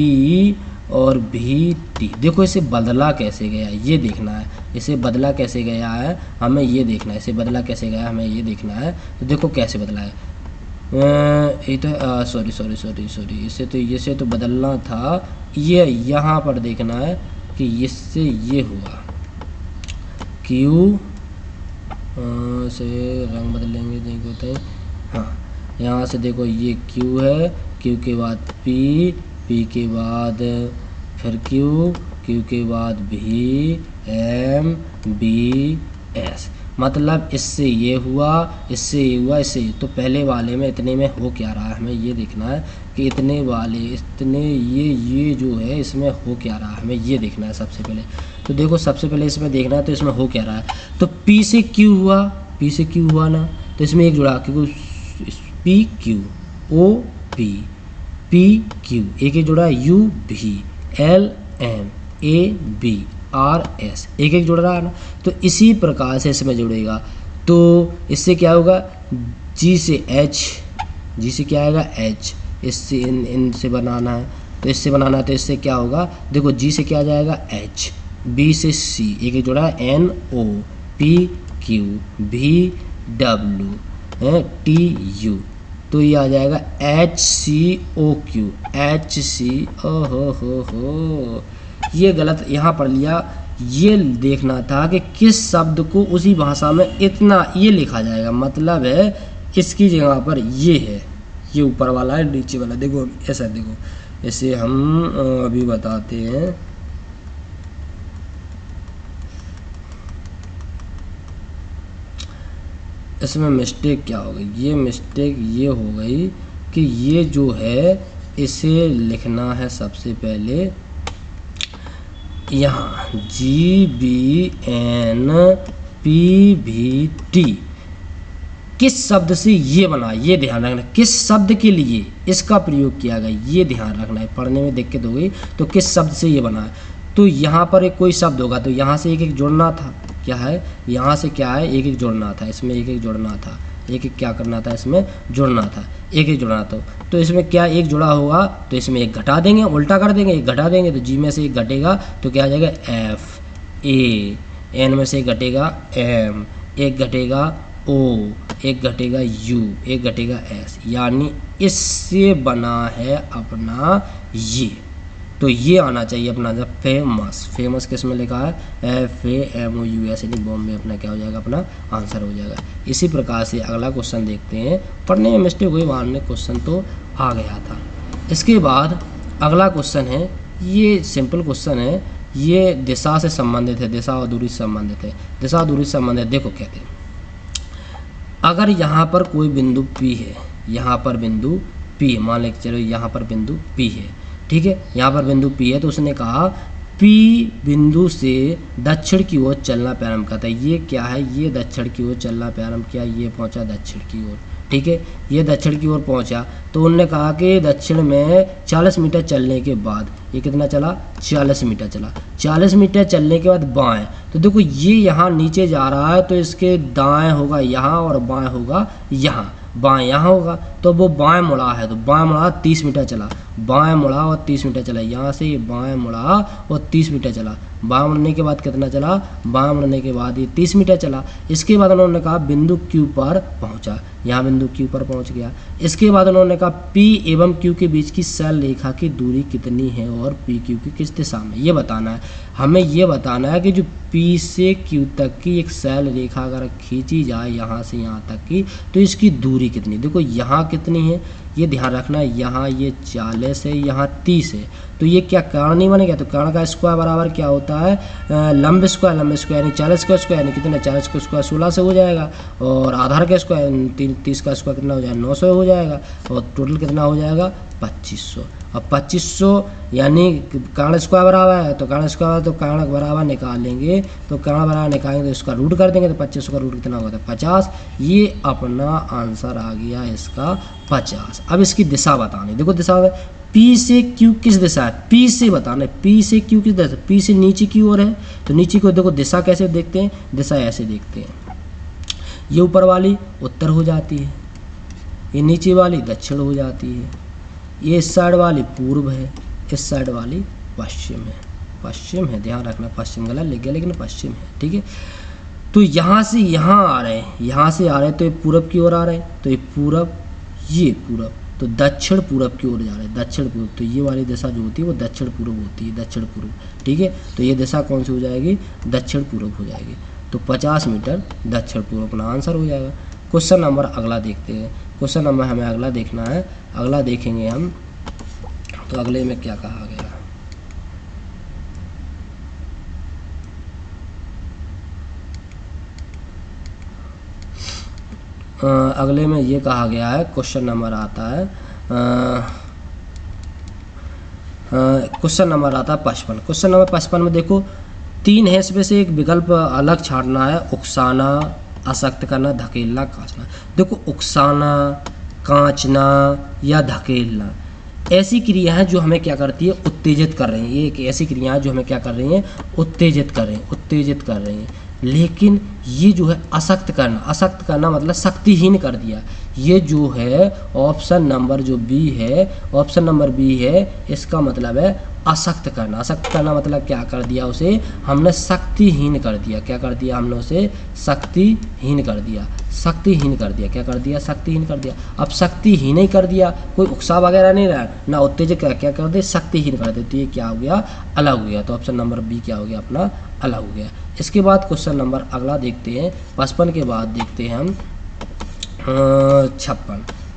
और भी टी। देखो इसे बदला कैसे गया ये देखना है, इसे बदला कैसे गया है हमें ये देखना है, इसे बदला कैसे गया हमें ये देखना है। तो देखो कैसे बदला है, ये तो सॉरी इसे तो बदलना था, ये यहाँ पर देखना है कि इससे ये हुआ क्यू से रंग बदलेंगे देखो तो हाँ, यहाँ से देखो ये क्यू है, क्यू के बाद पी, पी के बाद फिर क्यू, क्यू के बाद भी, एम, बी, एस। मतलब इससे ये हुआ, इससे ये हुआ, इससे ये। तो पहले वाले में इतने में हो क्या रहा है हमें ये देखना है कि इतने वाले इतने ये जो है इसमें हो क्या रहा है हमें ये देखना है सबसे पहले। तो देखो सबसे पहले इसमें देखना है तो इसमें हो क्या रहा है। तो पी से क्यू हुआ, पी से क्यू हुआ ना, तो इसमें एक जुड़ा क्योंकि P Q, O P, P Q, एक एक जुड़ा यू भी, L M, A B, R S, एक एक जुड़ रहा है ना। तो इसी प्रकार से इसमें जुड़ेगा। तो इससे क्या होगा, जी से एच, जी से क्या आएगा एच, इससे इन से बनाना है तो इससे बनाना है तो इससे क्या होगा, देखो जी से क्या आ जाएगा एच, बी से सी, एक एक जुड़ा है एन ओ, पी क्यू, भी डब्ल्यू, टी यू, तो ये आ जाएगा H C O Q, H C. ओ हो, ये गलत यहाँ पर लिया। ये देखना था कि किस शब्द को उसी भाषा में इतना ये लिखा जाएगा, मतलब है इसकी जगह पर ये है, ये ऊपर वाला है नीचे वाला। देखो ऐसा, देखो ऐसे हम अभी बताते हैं। इसमें मिस्टेक क्या हो गई, ये मिस्टेक ये हो गई कि ये जो है इसे लिखना है सबसे पहले यहाँ जी बी एन पी भी टी, किस शब्द से ये बना ये ध्यान रखना, किस शब्द के लिए इसका प्रयोग किया गया ये ध्यान रखना है, पढ़ने में दिक्कत हो गई तो किस शब्द से ये बना है। तो यहाँ पर एक कोई शब्द होगा तो यहाँ से एक एक जोड़ना था, क्या है यहाँ से क्या है एक एक जोड़ना था, इसमें एक एक जोड़ना था, एक एक क्या करना था इसमें जोड़ना था, एक एक जोड़ना था। तो इसमें क्या एक जुड़ा होगा तो इसमें एक घटा देंगे, उल्टा कर देंगे, एक घटा देंगे तो जी में से एक घटेगा तो क्या आ जाएगा एफ, ए, एन में से एक घटेगा एम, एक घटेगा ओ, एक घटेगा यू, एक घटेगा एस, यानी इससे बना है अपना ये। तो ये आना चाहिए अपना जब फेमस, फेमस किस में लिखा है F A M O U S, यानी बॉम्बे, अपना क्या हो जाएगा अपना आंसर हो जाएगा। इसी प्रकार से अगला क्वेश्चन देखते हैं, पढ़ने में मिस्टेक हुई वहाँ में क्वेश्चन तो आ गया था। इसके बाद अगला क्वेश्चन है, ये सिंपल क्वेश्चन है, ये दिशा से संबंधित है, दिशा और दूरी से संबंधित है, दिशा और दूरी से संबंधित। देखो कहते हैं अगर यहाँ पर कोई बिंदु P है, यहाँ पर बिंदु P है, मान लें चलो यहाँ पर बिंदु P है, ठीक है, यहाँ पर बिंदु P है, तो उसने कहा P बिंदु से दक्षिण की ओर चलना प्रारंभ करता है। ये क्या है, ये दक्षिण की ओर चलना प्रारंभ किया, ये पहुँचा दक्षिण की ओर, ठीक है, ये दक्षिण की ओर पहुँचा। तो उन्होंने कहा कि दक्षिण में 40 मीटर चलने के बाद ये कितना चला 40 मीटर चला, 40 मीटर चलने के बाद बाएं, तो देखो ये यहाँ नीचे जा रहा है तो इसके दाएं होगा यहाँ और बाएं होगा यहाँ, बाएं यहाँ होगा तो वो बाएं मुड़ा है तो बाएं मुड़ा 30 मीटर चला, बाएं मुड़ा और 30 मीटर चला, यहाँ से ये बाएं मुड़ा और 30 मीटर चला, बाएं मुड़ने के बाद कितना चला, बाएं मुड़ने के बाद ये 30 मीटर चला। इसके बाद उन्होंने कहा बिंदु Q पर पहुंचा, यहाँ बिंदु Q पर पहुंच गया। इसके बाद उन्होंने कहा P एवं Q के बीच की सरल रेखा की दूरी कितनी है और P Q की किस दिशा में, ये बताना है हमें। ये बताना है कि जो P से Q तक की एक सरल रेखा अगर खींची जाए यहाँ से यहाँ तक की तो इसकी दूरी कितनी, देखो यहाँ कितनी है ये ध्यान रखना है, यहाँ ये 40 है, यहाँ 30 है, तो ये क्या कर्ण नहीं बनेगा, तो कर्ण का स्क्वायर बराबर क्या होता है लंब स्क्वायर, लंब स्क्वायर यानी 40 का स्क्वायर, यानी कितना 40 का स्क्वायर 16 से हो जाएगा, और आधार का स्क्वायर 30 का स्क्वायर कितना हो जाएगा 900 हो जाएगा, और टोटल कितना हो जाएगा 2500। अब 2500 यानी कर्ण स्क्वायर बराबर है तो कर्ण स्क्वायर तो कर्ण बराबर निकालेंगे, तो कर्ण बराबर निकालेंगे तो इसका रूट कर देंगे तो 2500 का रूट कितना होगा 50, ये अपना आंसर आ गया इसका 50। अब इसकी दिशा बतानी, देखो दिशा में P से Q किस दिशा है, P से बताना है, P से Q किस दिशा, P से नीचे की ओर है तो नीचे की ओर देखो दिशा कैसे देखते हैं, दिशा ऐसे देखते हैं, ये ऊपर वाली उत्तर हो जाती है, ये नीचे वाली दक्षिण हो जाती है, ये इस साइड वाली पूर्व है, इस साइड वाली पश्चिम है, पश्चिम है, ध्यान रखना, पश्चिम गलत लिख गया लेकिन पश्चिम है, ठीक है। तो यहाँ से यहाँ आ रहे हैं, यहाँ से आ रहे हैं तो ये पूरब की ओर आ रहे हैं, तो ये पूरब, ये पूरब, तो दक्षिण पूरब की ओर जा रहे हैं, दक्षिण पूर्व, तो ये वाली दिशा जो होती है वो दक्षिण पूर्व होती है, दक्षिण पूर्व, ठीक है। तो ये दिशा कौन सी हो जाएगी, दक्षिण पूर्व हो जाएगी। तो 50 मीटर दक्षिण पूर्व अपना आंसर हो जाएगा। क्वेश्चन नंबर अगला देखते हैं। क्वेश्चन नंबर हमें अगला देखना है, अगला देखेंगे हम, तो अगले में क्या कहा गया। अगले में ये कहा गया है, क्वेश्चन नंबर आता है क्वेश्चन नंबर आता है 55। क्वेश्चन नंबर 55 में देखो 3 है, इसमें से एक विकल्प अलग छाड़ना है, उकसाना, अशक्त करना, धकेलना, कांचना। देखो उकसाना, कांचना या धकेलना ऐसी क्रिया है जो हमें क्या करती है, उत्तेजित कर रही है। ये एक ऐसी क्रिया है जो हमें क्या कर रही है, उत्तेजित कर रही है, उत्तेजित कर रही है। लेकिन ये जो है अशक्त करना, अशक्त करना मतलब शक्तिहीन कर दिया। ये जो है ऑप्शन नंबर जो बी है, ऑप्शन नंबर बी है, इसका मतलब है अशक्त करना। अशक्त करना मतलब क्या कर दिया, उसे हमने शक्तिहीन कर दिया। क्या कर दिया, हमने उसे शक्तिहीन कर दिया, शक्तिहीन कर दिया। क्या कर दिया, शक्तिहीन कर दिया। अब शक्तिहीन ही कर दिया, कोई उकसा वगैरह नहीं रहा ना उत्तेजक, क्या कर दे, शक्तिहीन कर दे, तो ये क्या हो गया, अलग हो गया। तो ऑप्शन नंबर बी क्या हो गया, अपना अलग हो गया। इसके बाद क्वेश्चन नंबर अगला देखते हैं, 55 के बाद देखते हैं हम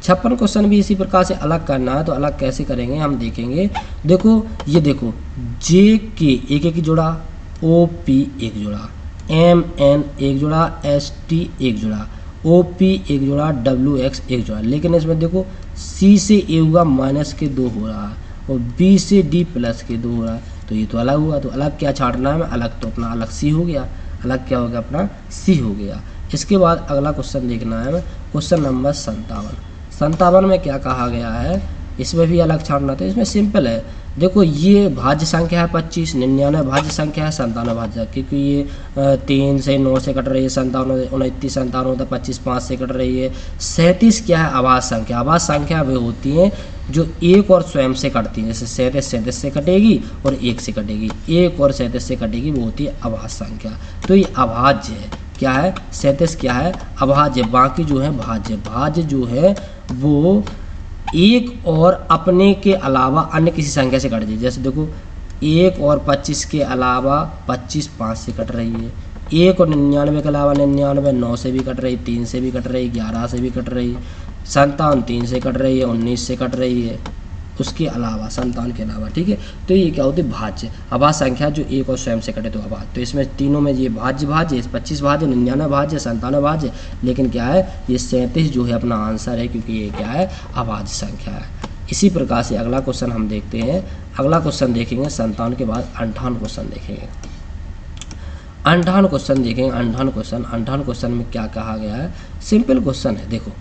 56 क्वेश्चन भी इसी प्रकार से अलग करना है। तो अलग कैसे करेंगे हम देखेंगे। देखो ये देखो, जे के एक एक जोड़ा, ओ पी एक जोड़ा, एम एन एक जोड़ा, एस टी एक जोड़ा, ओ पी एक जोड़ा, डब्ल्यू एक्स एक जोड़ा। लेकिन इसमें देखो सी से ए हुआ माइनस के 2 हो रहा है और बी से डी प्लस के 2 हो रहा है, तो ये तो अलग हुआ। तो अलग क्या छाटना है, अलग तो अपना अलग सी हो गया, अलग क्या हो गया, अपना सी हो गया। इसके बाद अगला क्वेश्चन देखना है, क्वेश्चन नंबर 57 में क्या कहा गया है, इसमें भी अलग छाटना। तो इसमें सिंपल है, देखो ये भाज्य संख्या है 25, 99 भाज्य संख्या है, 57 भाज्य, क्योंकि ये 3 से 9 से कट रही है, 57 29 57 होता है, 25 5 से कट रही है। 37 क्या है, आवाज़ संख्या। आवाज़ संख्या वे होती हैं जो एक और स्वयं से कटती है, जैसे 37 से कटेगी और 1 से कटेगी, 1 और 37 से कटेगी, वो होती है आवाज़ संख्या। तो ये अभाज्य है, क्या है, 37 क्या है, अभाज्य। बाकी जो है भाज्य। भाज्य जो है वो एक और अपने के अलावा अन्य किसी संख्या से कट जाए। जैसे देखो 1 और 25 के अलावा 25 5 से कट रही है, 1 और 99 के अलावा 99 9 से भी कट रही, 3 से भी कट रही, 11 से भी कट रही, 57 3 से कट रही है, 19 से कट रही है, उसके अलावा 57 के अलावा, ठीक है। तो ये क्या होती है, भाज्य। आवाज़ संख्या जो एक और स्वयं से कटे तो आवाज़। तो इसमें तीनों में ये भाज्य 25 भाज्य, 99 भाज्य, 97 भाज्य, लेकिन क्या है, ये 37 जो है अपना आंसर है, क्योंकि ये क्या है, आवाज़ संख्या है। इसी प्रकार से अगला क्वेश्चन हम देखते हैं। अगला क्वेश्चन देखेंगे 57 के बाद 58 क्वेश्चन देखेंगे। 58 क्वेश्चन देखेंगे। 58 क्वेश्चन में क्या कहा गया है, सिंपल क्वेश्चन है। देखो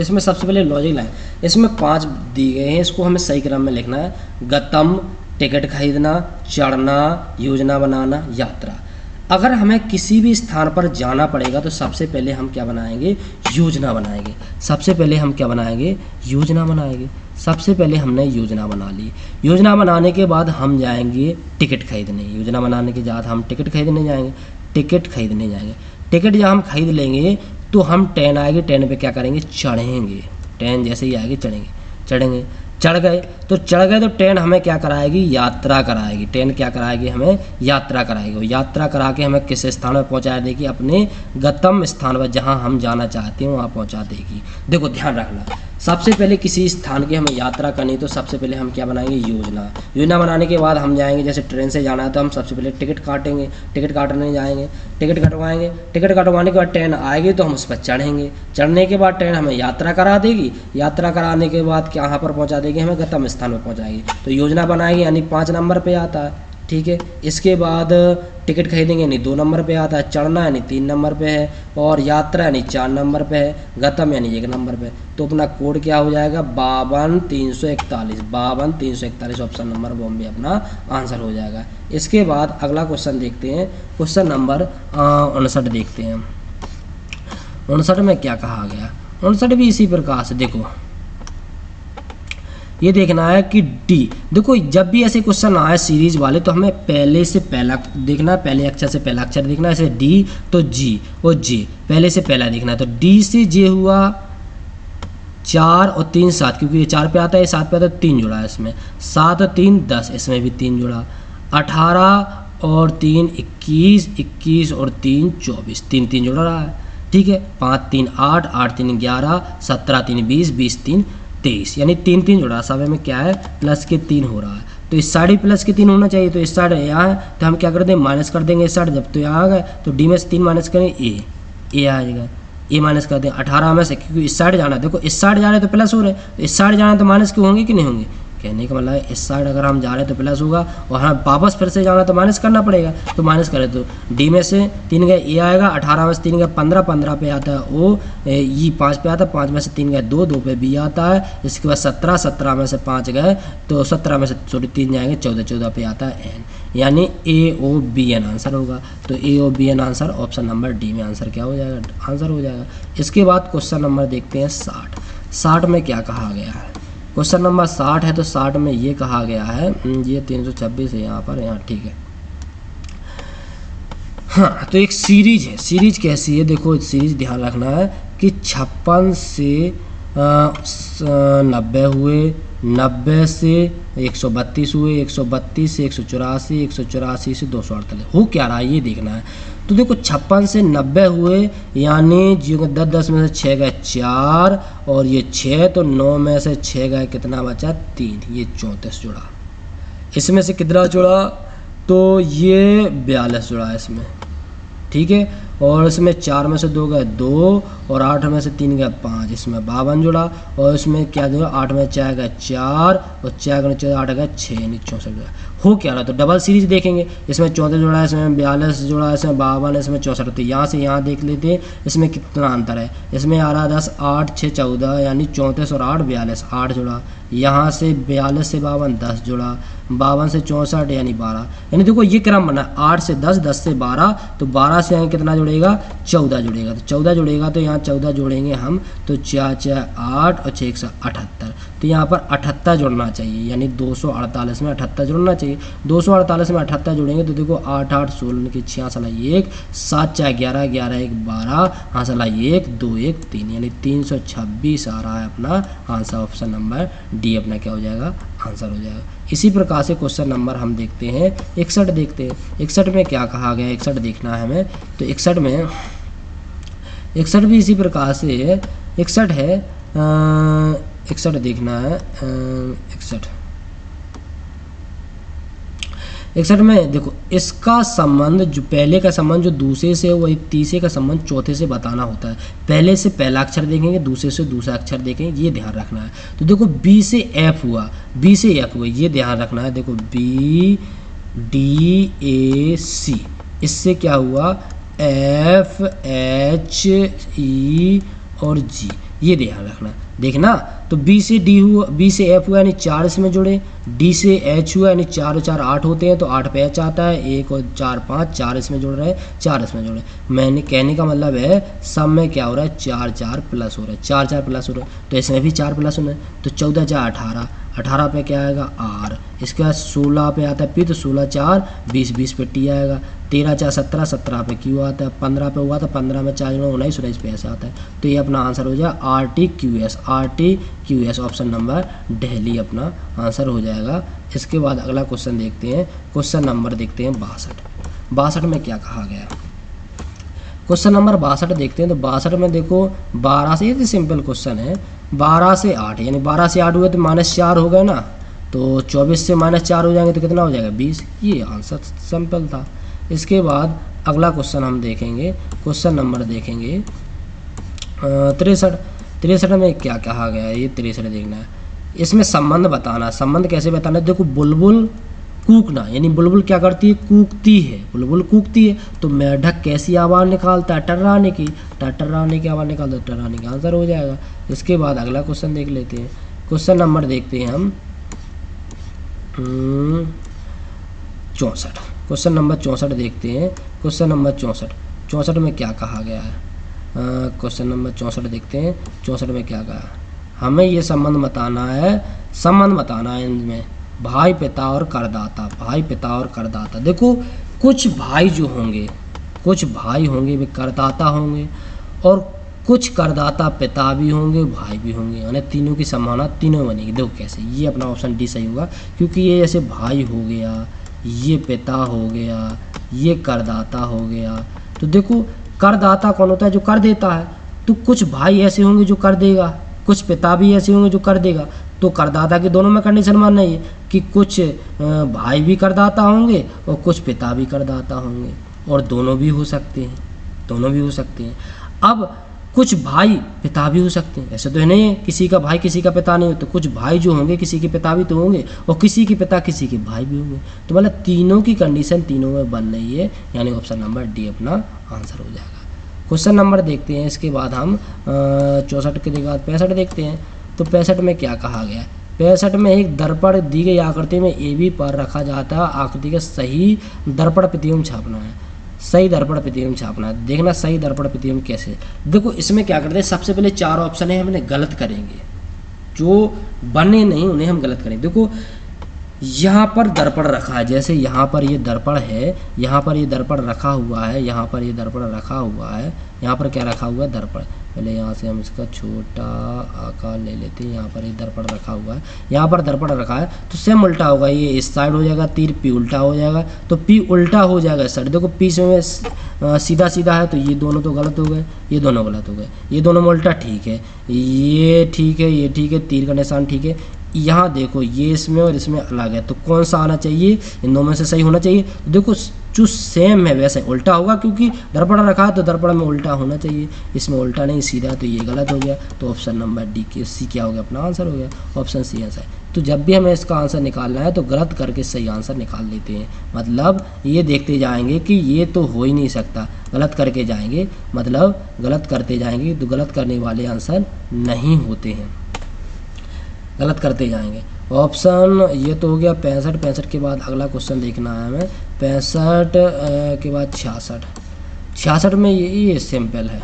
इसमें सबसे पहले लॉजिक लाइन, इसमें 5 दी गए हैं, इसको हमें सही क्रम में लिखना है। गतम, टिकट खरीदना, चढ़ना, योजना बनाना, यात्रा। अगर हमें किसी भी स्थान पर जाना पड़ेगा तो सबसे पहले हम क्या बनाएंगे, योजना बनाएंगे। सबसे पहले हम क्या बनाएंगे, योजना बनाएंगे। सबसे पहले हमने योजना बना ली। योजना बनाने के बाद हम जाएंगे टिकट खरीदने। योजना बनाने के बाद हम टिकट खरीदने जाएंगे। टिकट जब हम खरीद लेंगे तो हम ट्रेन आएगी, ट्रेन पे क्या करेंगे, चढ़ेंगे। ट्रेन जैसे ही आएगी चढ़ेंगे। चढ़ गए तो ट्रेन हमें क्या कराएगी, यात्रा कराएगी। ट्रेन क्या कराएगी, हमें यात्रा कराएगी। और यात्रा करा के हमें किस स्थान पर पहुंचा देगी, अपने गंतव्य स्थान पर, जहां हम जाना चाहते हैं वहां पहुंचा देगी। देखो ध्यान रखना, सबसे पहले किसी स्थान की हमें यात्रा करनी, तो सबसे पहले हम क्या बनाएंगे, योजना बनाने के बाद हम जाएंगे, जैसे ट्रेन से जाना है तो हम सबसे पहले टिकट काटेंगे, टिकट काटने जाएंगे, टिकट कटवाएंगे। टिकट कटवाने के बाद ट्रेन आएगी तो हम उस पर चढ़ेंगे। चढ़ने के बाद ट्रेन हमें यात्रा करा देगी। यात्रा कराने के बाद कहाँ पर पहुँचा देगी, हमें गंतव्य स्थान पर पहुँचाएगी। तो योजना बनाएगी यानी 5 नंबर पर आता है, ठीक है। इसके बाद टिकट खरीदेंगे यानी 2 नंबर पे आता है, चढ़ना यानी 3 नंबर पे है, और यात्रा यानी 4 नंबर पे है, गंतव्य यानी 1 नंबर पे। तो अपना कोड क्या हो जाएगा, 52 341 ऑप्शन नंबर बॉम्बे अपना आंसर हो जाएगा। इसके बाद अगला क्वेश्चन देखते हैं, क्वेश्चन नंबर 59 देखते हैं। 59 में क्या कहा गया, 59 भी इसी प्रकार से। देखो ये देखना है कि डी। देखो जब भी ऐसे क्वेश्चन आए सीरीज वाले तो हमें पहले से पहला देखना है, पहले अक्षर से पहला अक्षर देखना है। ऐसे डी तो जी और जे पहले से पहला देखना है। तो डी से जे हुआ 4 और 3 7, क्योंकि ये 4 पे आता है, 7 पे आता है, 3 जुड़ा है इसमें। 7 और 3 10, इसमें भी 3 जुड़ा। 18 और 3 21, 21 और 3 24, 3 3 जुड़ रहा है। ठीक है, 5 3 8, 8 3 11, 17 3 20, 20 3 23, यानी 3 3 जुड़ा। सब में क्या है प्लस के 3 हो रहा है, तो इस साइड भी प्लस के 3 होना चाहिए। तो इस साइड यहाँ है तो हम क्या कर देंगे माइनस कर देंगे इस साइड। जब तो यहाँ आ गए तो डी में से 3 माइनस करेंगे ए आ जाएगा, ए माइनस कर दें 18 में से, क्योंकि इस साइड जाना है। देखो इस साइड जा रहे हैं तो प्लस हो रहे हैं, तो इस साइड जाना है तो माइनस क्यों होंगे कि नहीं होंगे। कहने का मतलब है इस साइड अगर हम जा रहे हैं तो प्लस होगा, और हाँ वापस फिर से जाना है तो माइनस करना पड़ेगा। तो माइनस करें तो डी में से 3 गए ए आएगा, 18 में से 3 गए 15, 15 पे आता है ओ, ई 5 पे आता है, 5 में से 3 गए 2, 2 पे बी आता है। इसके बाद 17, 17 में से 5 गए तो 17 में से 3 जाएंगे 14, 14 पे आता है एन, यानी A O B N answer होगा। तो A O B N answer option number D में आंसर क्या हो जाएगा, आंसर हो जाएगा। इसके बाद क्वेश्चन नंबर देखते हैं 60। 60 में क्या कहा गया है, क्वेश्चन नंबर 60 है। तो 60 में ये कहा गया है, ये 326 है यहाँ पर, यहाँ ठीक है। हाँ तो एक सीरीज है, सीरीज कैसी है देखो, सीरीज ध्यान रखना है कि 56 से 90 हुए, 90 से 132 हुए, 132 से 184, 184 से 248 हो क्या रहा है ये देखना है। तो देखो 56 से 90 हुए, यानी जो 10 10 में से 6 गए 4, और ये 6 तो 9 में से 6 गए कितना बचा 3, ये 34 जुड़ा। इसमें से कितना जुड़ा, तो ये 42 जुड़ा है इसमें। ठीक है, और इसमें 4 में से 2 गए 2, और 8 में से 3 गए 5, इसमें 52 जुड़ा। और इसमें क्या जुड़ा, 8 में 4 गए 4, और 4 गुणे 4 8 गए 6, यानी 64 जुड़ा। हो क्या रहा, तो डबल सीरीज देखेंगे। इसमें 14 जुड़ा है, इसमें 42 जुड़ा है, इसमें 52, इसमें 64। तो यहाँ से यहाँ देख लेते हैं इसमें कितना अंतर है। इसमें आ रहा 10 8 6 14, यानी 34 और 8 42, 8 जुड़ा। यहाँ से 42 से 52 10 जुड़ा, 52 से 64 यानी 12। यानी देखो ये क्रम बना 8 से 10, 10 से 12, तो 12 से यहाँ कितना जुड़ेगा 14 जुड़ेगा। तो 14 जुड़ेगा तो यहाँ 14 जोड़ेंगे हम, तो 4 4 8 और 6 178। तो यहाँ पर 78 जुड़ना चाहिए, यानी 248 में 78 जुड़ना चाहिए। 248 में 78 जोड़ेंगे तो देखो 8 8 16 के 6 1, 7 4 11, 11 1 12, हाँ 1 2 1 3, यानी 326 आ रहा है अपना आंसर। ऑप्शन नंबर डी अपना क्या हो जाएगा, आंसर हो जाएगा। इसी प्रकार से क्वेश्चन नंबर हम देखते हैं 61 देखते हैं। 61 में क्या कहा गया, 61 देखना है हमें। तो 61 में 61 भी इसी प्रकार से 61 है, 61 देखना है। 61 में देखो इसका संबंध, जो पहले का संबंध जो दूसरे से वही तीसरे का संबंध चौथे से बताना होता है। पहले से पहला अक्षर देखेंगे, दूसरे से दूसरा अक्षर देखेंगे, ये ध्यान रखना है। तो देखो बी से एफ हुआ, बी से एफ हुआ, ये ध्यान रखना है। देखो बी डी ए सी, इससे क्या हुआ एफ एच ई और जी, ये ध्यान रखना। देखना तो बी से डी हुआ, बी से एफ हुआ यानी 4 इसमें जुड़े, डी से एच हुआ यानी 4 और 4 8 होते हैं, तो 8 पे एच आता है, 1 और 4 5, 4 इसमें जुड़ रहे हैं, 4 इसमें जुड़ रहे हैं। मैंने कहने का मतलब है सब में क्या हो रहा है 4 4 प्लस हो रहा है, 4 4 प्लस हो रहा है, तो इसमें भी 4 प्लस हो रहा है। तो 14 4 18, 18 पे क्या आएगा आर, इसके बाद 16 पे आता है पी, तो 16 4 20, 20 पे टी आएगा, 13 4 17, 17 पे क्यू आता है, 15 पे हुआ तो 15 में 4 19, 19 पे ऐसा आता है। तो ये अपना आंसर हो जाएगा R T Q S, R T Q S, option number Delhi अपना आंसर हो जाएगा। इसके बाद अगला क्वेश्चन देखते हैं, क्वेश्चन नंबर देखते हैं 62। 62 में क्या कहा गया, क्वेश्चन नंबर 62 देखते हैं। तो 62 में देखो 12 से, ये तो सिंपल क्वेश्चन है, 12 से 8, यानी 12 से 8 हुए तो -4 हो गए ना, तो 24 से -4 हो जाएंगे तो कितना हो जाएगा 20, ये आंसर सिंपल था। इसके बाद अगला क्वेश्चन हम देखेंगे, क्वेश्चन नंबर देखेंगे 63। 63 में क्या कहा गया है, ये 63 देखना है। इसमें संबंध बताना, संबंध कैसे बताना है। देखो बुलबुल कूकना, यानी बुलबुल क्या करती है कूकती है, बुलबुल कूकती है, तो मेढक कैसी आवाज़ निकालता है टर्राने की, टर्राने की आवाज़ निकालता है, टर्राने का आंसर हो जाएगा। इसके बाद अगला क्वेश्चन देख लेते हैं, क्वेश्चन नंबर देखते हैं हम 64। क्वेश्चन नंबर 64 देखते हैं, क्वेश्चन नंबर 64 में क्या कहा गया है। क्वेश्चन नंबर 64 देखते हैं, 64 में क्या कहा, हमें ये संबंध बताना है, संबंध बताना है इनमें, भाई पिता और करदाता, भाई पिता और करदाता। देखो कुछ भाई जो होंगे, कुछ भाई होंगे वे करदाता होंगे, और कुछ करदाता पिता भी होंगे भाई भी होंगे, यानी तीनों की संभावना तीनों बनेगी। देखो कैसे, ये अपना ऑप्शन डी सही होगा, क्योंकि ये जैसे भाई हो गया, ये पिता हो गया, ये करदाता हो गया। तो देखो करदाता कौन होता है? जो कर देता है। तो कुछ भाई ऐसे होंगे जो कर देगा, कुछ पिता भी ऐसे होंगे जो कर देगा। तो करदाता के दोनों में कंडीशन मानना है कि कुछ भाई भी करदाता होंगे और कुछ पिता भी करदाता होंगे, और दोनों भी हो सकते हैं, दोनों भी हो सकते हैं। अब कुछ भाई पिता भी हो सकते हैं, ऐसे तो है नहीं है किसी का भाई किसी का पिता नहीं हो, तो कुछ भाई जो होंगे किसी के पिता भी तो होंगे, और किसी के पिता किसी के भाई भी होंगे। तो मतलब तीनों की कंडीशन तीनों में बन रही है, यानी ऑप्शन नंबर डी अपना आंसर हो जाएगा। क्वेश्चन नंबर देखते हैं, इसके बाद हम 64 के बाद 65 देखते हैं। तो 65 में क्या कहा गया है? 65 में एक दर्पण दी गई आकृति में ए बी पर रखा जाता है, आकृति का सही दर्पण प्रतिबिंब छापना है। सही दर्पण प्रतिबिंब छापना है। देखना सही दर्पण प्रतिबिंब कैसे। देखो इसमें क्या करते हैं, सबसे पहले 4 ऑप्शन है, हमने गलत करेंगे, जो बने नहीं उन्हें हम गलत करेंगे। देखो यहाँ पर दर्पण रखा है, जैसे यहाँ पर ये दर्पण है, यहाँ पर ये दर्पण रखा हुआ है, यहाँ पर ये दर्पण रखा हुआ है, यहाँ पर क्या रखा हुआ है? दर्पण। पहले यहाँ से हम इसका छोटा आकार ले लेते हैं। यहाँ पर ये दर्पण रखा हुआ है, यहाँ पर दर्पण रखा है, तो सेम उल्टा होगा, ये इस साइड हो जाएगा, तीर पी उल्टा हो जाएगा, तो पी उल्टा हो जाएगा इस साइड। देखो पी से सीधा सीधा है, तो ये दोनों तो गलत हो गए, ये दोनों गलत हो गए, ये दोनों में उल्टा ठीक है, ये ठीक है, ये ठीक है, तीर का निशान ठीक है। यहाँ देखो ये इसमें और इसमें अलग है, तो कौन सा आना चाहिए? इन दोनों में से सही होना चाहिए। देखो जो सेम है वैसे उल्टा होगा, क्योंकि दर्पण रखा है तो दर्पण में उल्टा होना चाहिए, इसमें उल्टा नहीं सीधा, तो ये गलत हो गया। तो ऑप्शन नंबर डी के सी क्या हो गया? अपना आंसर हो गया, ऑप्शन सी आंसर है। तो जब भी हमें इसका आंसर निकालना है तो गलत करके सही आंसर निकाल लेते हैं, मतलब ये देखते जाएंगे कि ये तो हो ही नहीं सकता, गलत करके जाएंगे, मतलब गलत करते जाएंगे तो गलत करने वाले आंसर नहीं होते हैं, गलत करते जाएंगे। ऑप्शन ये तो हो गया 65। 65 के बाद अगला क्वेश्चन देखना है हमें, 65 के बाद 66। 66 में ये सिंपल है,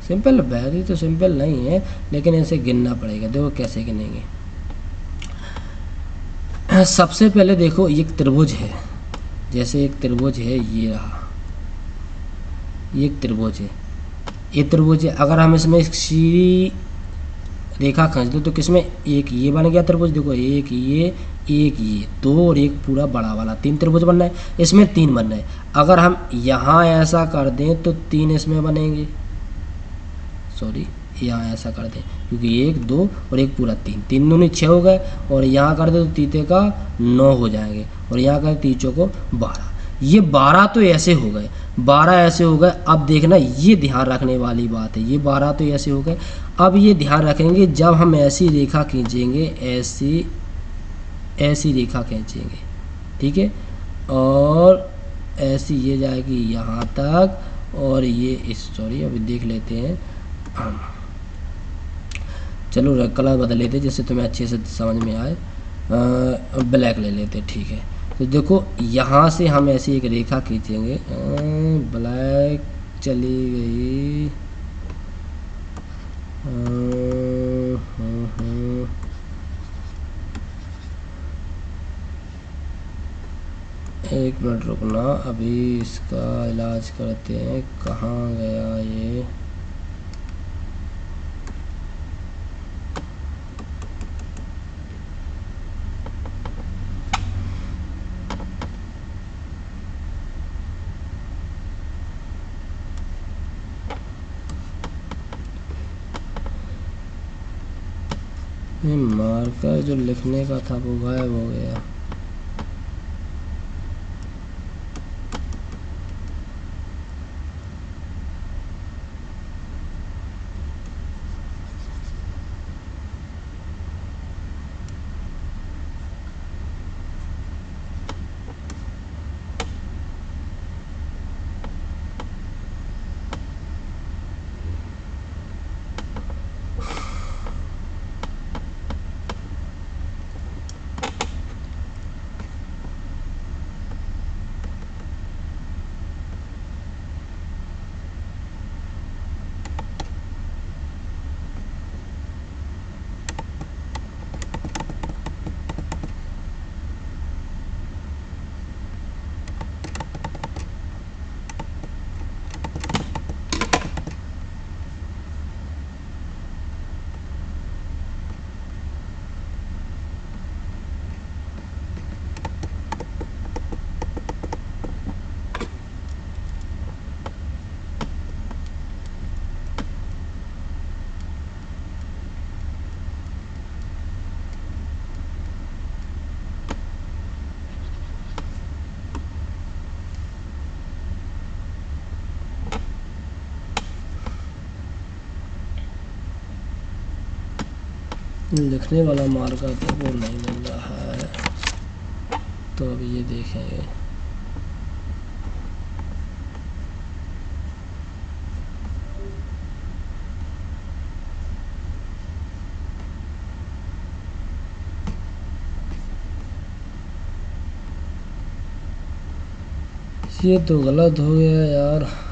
सिंपल वैरी तो सिंपल नहीं है, लेकिन इसे गिनना पड़ेगा। देखो कैसे गिनेंगे। सबसे पहले देखो एक त्रिभुज है, जैसे एक त्रिभुज है, ये रहा, ये एक त्रिभुज है, ये त्रिभुज है। अगर हम इसमें सीधी रेखा खींच दो तो किसमें एक ये बन गया त्रिभुज। देखो एक ये 2 और एक पूरा बड़ा वाला, 3 त्रिभुज बनना है, इसमें 3 बनना है। अगर हम यहाँ ऐसा कर दें तो 3 इसमें बनेंगे, सॉरी यहाँ ऐसा कर दें, क्योंकि 1 2 और एक पूरा 3, 3 दूनी 6 हो गए, और यहाँ कर दे तो तीते का 9 हो जाएंगे, और यहाँ कर तीचों को 12। ये 12 तो ऐसे हो गए, 12 ऐसे हो गए। अब देखना ये ध्यान रखने वाली बात है, ये 12 तो ऐसे हो गए। अब ये ध्यान रखेंगे जब हम ऐसी रेखा खींचेंगे, ऐसी रेखा खींचेंगे, ठीक है, और ऐसी ये जाएगी यहाँ तक, और ये सॉरी अभी देख लेते हैं हम, चलो कलर बदल लेते जिससे तुम्हें अच्छे से समझ में आए। ब्लैक ले लेते, ठीक है। तो देखो यहाँ से हम ऐसी एक रेखा खींचेंगे, ब्लैक चली गई, एक मिनट रुकना, अभी इसका इलाज करते हैं। कहाँ गया ये? मार्कर जो लिखने का था वो गायब हो गया। लिखने वाला मार्कर तो वो नहीं मिल रहा है, तो अब ये देखेंगे। ये तो गलत हो गया यार।